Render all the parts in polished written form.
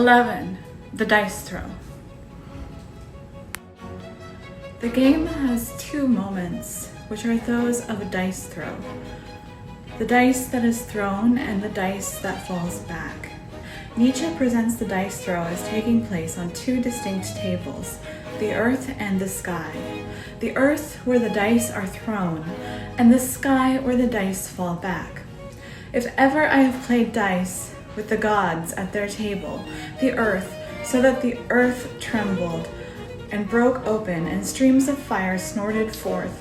11. The Dicethrow. The game has two moments, which are those of a dice throw. The dice that is thrown and the dice that falls back. Nietzsche presents the dice throw as taking place on two distinct tables, the earth and the sky. The earth where the dice are thrown, and the sky where the dice fall back. If ever I have played dice with the gods at their table, the earth, so that the earth trembled and broke open and streams of fire snorted forth.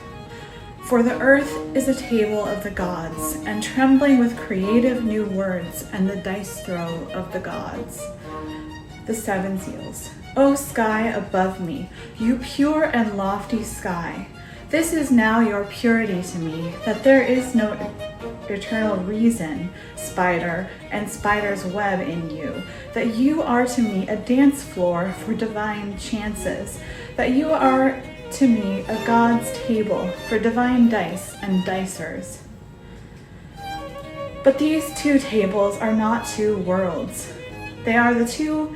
For the earth is a table of the gods, and trembling with creative new words and the dice throw of the gods. The Seven Seals. O sky above me, you pure and lofty sky, this is now your purity to me, that there is no eternal reason, spider and spider's web in you, that you are to me a dance floor for divine chances, that you are to me a god's table for divine dice and dicers. But these two tables are not two worlds. They are the 2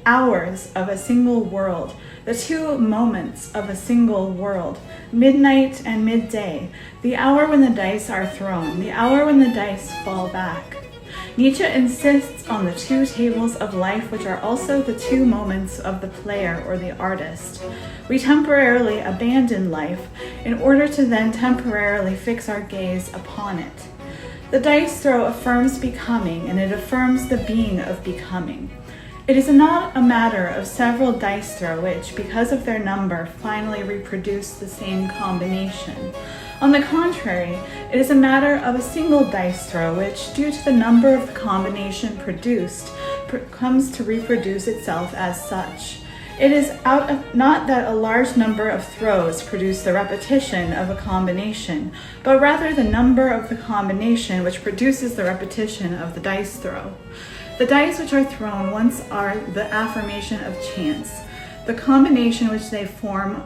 hours of a single world, the 2 moments of a single world, midnight and midday, the hour when the dice are thrown, the hour when the dice fall back. Nietzsche insists on the 2 tables of life, which are also the 2 moments of the player or the artist. We temporarily abandon life in order to then temporarily fix our gaze upon it. The dice throw affirms becoming, and it affirms the being of becoming. It is not a matter of several dice throw which, because of their number, finally reproduce the same combination. On the contrary, it is a matter of a single dice throw which, due to the number of the combination produced, comes to reproduce itself as such. It is not that a large number of throws produce the repetition of a combination, but rather the number of the combination which produces the repetition of the dice throw. The dice which are thrown once are the affirmation of chance. The combination which they form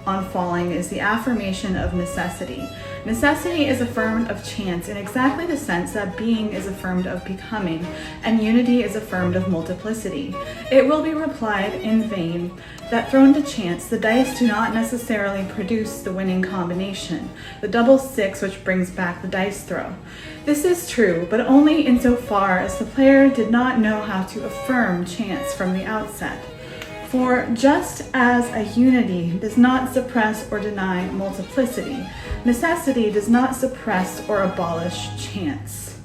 on falling is the affirmation of necessity. Necessity is affirmed of chance in exactly the sense that being is affirmed of becoming, and unity is affirmed of multiplicity. It will be replied in vain that thrown to chance, the dice do not necessarily produce the winning combination, the double 6 which brings back the dice throw. This is true, but only insofar as the player did not know how to affirm chance from the outset. For just as a unity does not suppress or deny multiplicity, necessity does not suppress or abolish chance.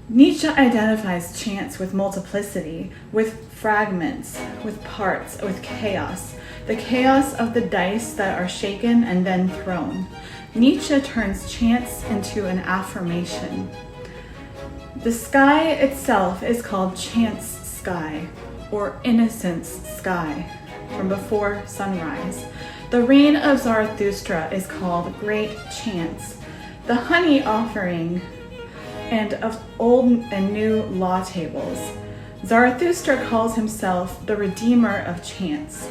Nietzsche identifies chance with multiplicity, with fragments, with parts, with chaos, the chaos of the dice that are shaken and then thrown. Nietzsche turns chance into an affirmation. The sky itself is called chance sky, or innocence sky, from before sunrise. The reign of Zarathustra is called great chance, the honey offering, and of old and new law tables. Zarathustra calls himself the redeemer of chance.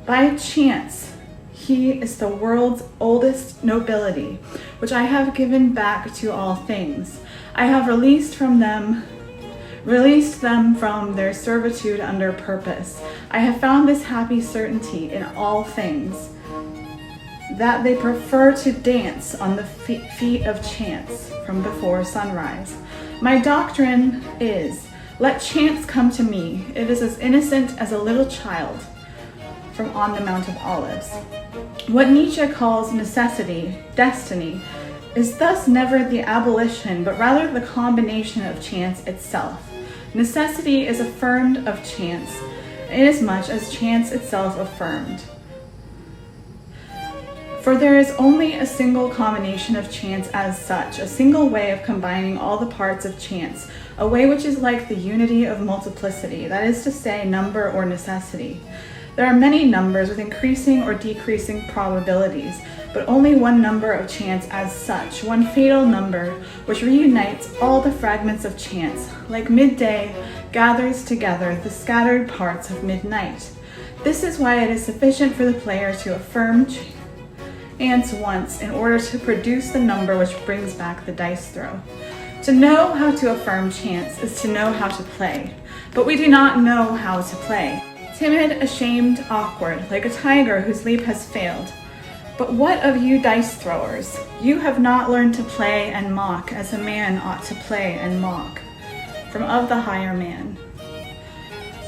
By chance, he is the world's oldest nobility, which I have given back to all things. I have released them from their servitude under purpose. I have found this happy certainty in all things, that they prefer to dance on the feet of chance from before sunrise. My doctrine is, let chance come to me. It is as innocent as a little child from on the Mount of Olives. What Nietzsche calls necessity, destiny, is thus never the abolition, but rather the combination of chance itself. Necessity is affirmed of chance, inasmuch as chance itself affirmed. For there is only a single combination of chance as such, a single way of combining all the parts of chance, a way which is like the unity of multiplicity, that is to say, number or necessity. There are many numbers with increasing or decreasing probabilities, but only one number of chance as such, one fatal number which reunites all the fragments of chance, like midday gathers together the scattered parts of midnight. This is why it is sufficient for the player to affirm chance once in order to produce the number which brings back the dice throw. To know how to affirm chance is to know how to play, but we do not know how to play. Timid, ashamed, awkward, like a tiger whose leap has failed. But what of you dice throwers? You have not learned to play and mock as a man ought to play and mock. From Of the Higher Man.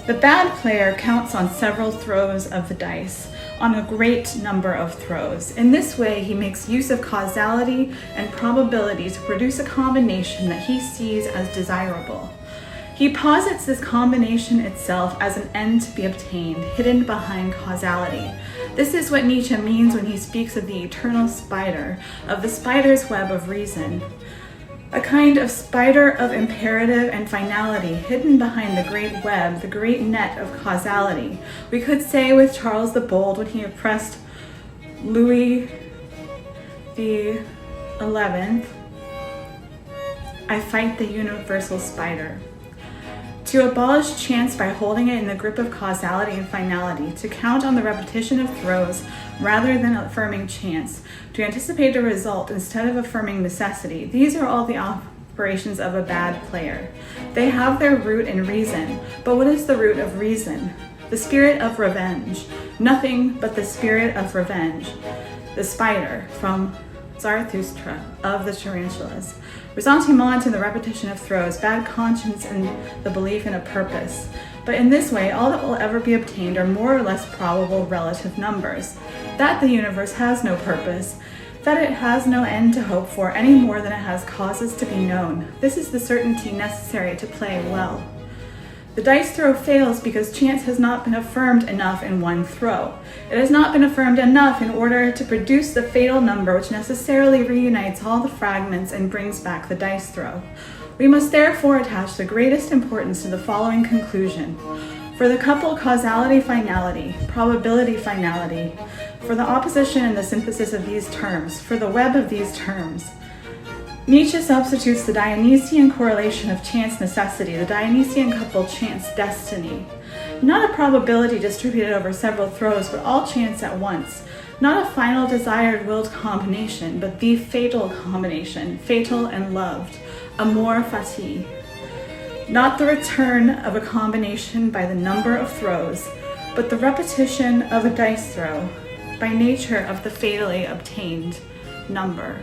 The bad player counts on several throws of the dice, on a great number of throws. In this way, he makes use of causality and probability to produce a combination that he sees as desirable. He posits this combination itself as an end to be obtained, hidden behind causality. This is what Nietzsche means when he speaks of the eternal spider, of the spider's web of reason. A kind of spider of imperative and finality hidden behind the great web, the great net of causality. We could say with Charles the Bold when he oppressed Louis XI, I fight the universal spider. To abolish chance by holding it in the grip of causality and finality, to count on the repetition of throws rather than affirming chance, to anticipate a result instead of affirming necessity, these are all the operations of a bad player. They have their root in reason, but what is the root of reason? The spirit of revenge. Nothing but the spirit of revenge. The spider, from Zarathustra, of the tarantulas. Ressentiment in the repetition of throws, bad conscience in the belief in a purpose. But in this way, all that will ever be obtained are more or less probable relative numbers. That the universe has no purpose, that it has no end to hope for any more than it has causes to be known. This is the certainty necessary to play well. The dice throw fails because chance has not been affirmed enough in one throw. It has not been affirmed enough in order to produce the fatal number which necessarily reunites all the fragments and brings back the dice throw. We must therefore attach the greatest importance to the following conclusion. For the couple causality-finality, probability-finality, for the opposition and the synthesis of these terms, for the web of these terms, Nietzsche substitutes the Dionysian correlation of chance-necessity, the Dionysian couple chance-destiny. Not a probability distributed over several throws, but all chance at once. Not a final desired willed combination, but the fatal combination, fatal and loved, amor fati. Not the return of a combination by the number of throws, but the repetition of a dice throw, by nature of the fatally obtained number.